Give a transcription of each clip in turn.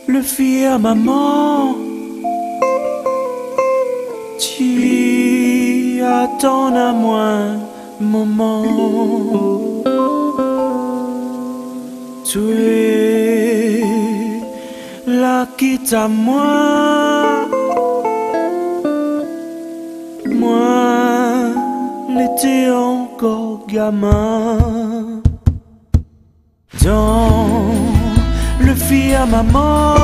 le fier maman, tu attends à moi moment. Tu es là quitte à moi, moi l'étais encore gamin. Dans le fier maman,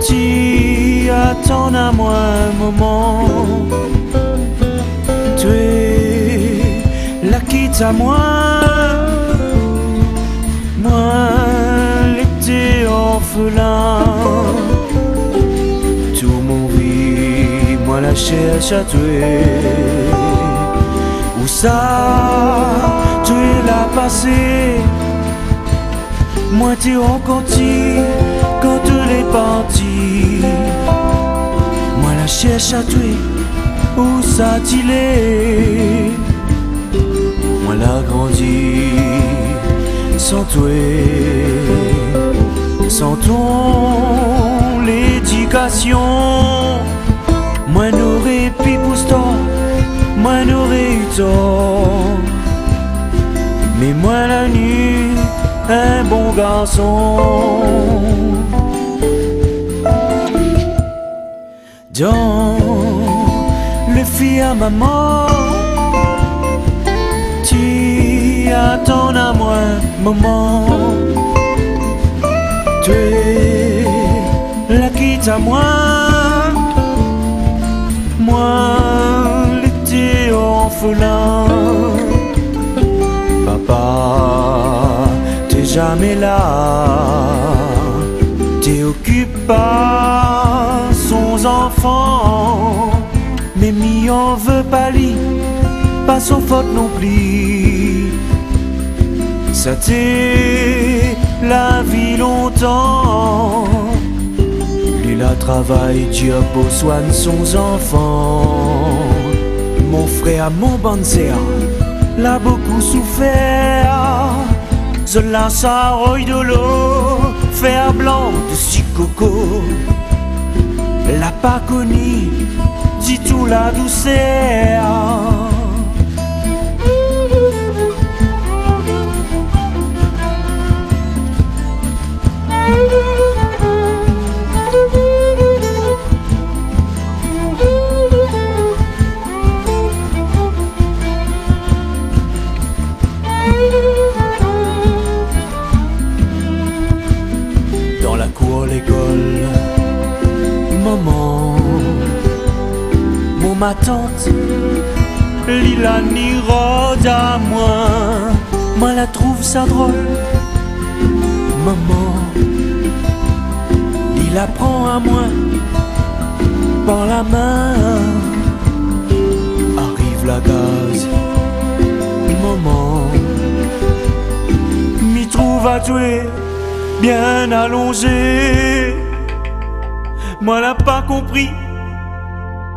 tu attends à moi un moment. Tu es là quitte à moi, moi l'étais orphelin. Tout mon vie, moi la cherche à tuer. Où ça, tu es là passé, moi t'es rencontré quand tu l'es parti. Moi la cherche à tuer, où ça t'il est. Moi la grandi sans toi, sans ton l'éducation. Moi n'aurais pu pousser, moi n'aurais eu tort. Mais moi la nuit, un bon garçon. Dans le fier maman, tu attends à moi moment. Tu es là quitte à moi, moi l'étais orphelin. Papa, t'es jamais là, t'es occupé par son enfant. Mais mi en veut pas lui, pas son faute non plus. Ça t'est la vie longtemps. Lui la travaille, Dieu pour soigner son enfant. Mon frère, mon banzéa, l'a beaucoup souffert. Je lance à roy de l'eau, fer blanc de si coco. L'a pas connu, dit tout la douceur. Dans la cour l'école, maman, ma tante, Lila ni rôde à moi la trouve ça drôle. Maman, il apprend à moi par la main. Arrive la gaz, maman, m'y trouve à tuer, bien allongé. Moi l'a pas compris,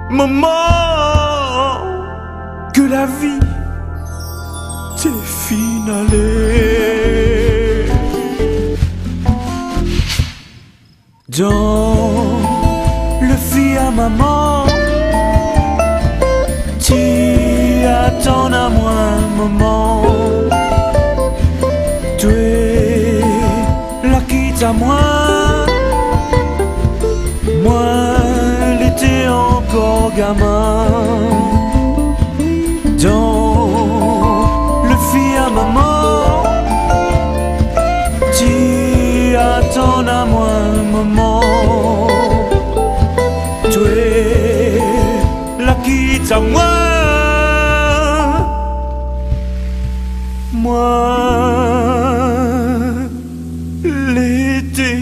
maman, que la vie t'est finalée. Dans le fier à maman, tu attends à moi un moment. Tu es là quitte à moi, moi l'étais encore gamin. Dans le fier à maman, tu attends à moi un moment. Tu es là quitte à moi, moi l'étais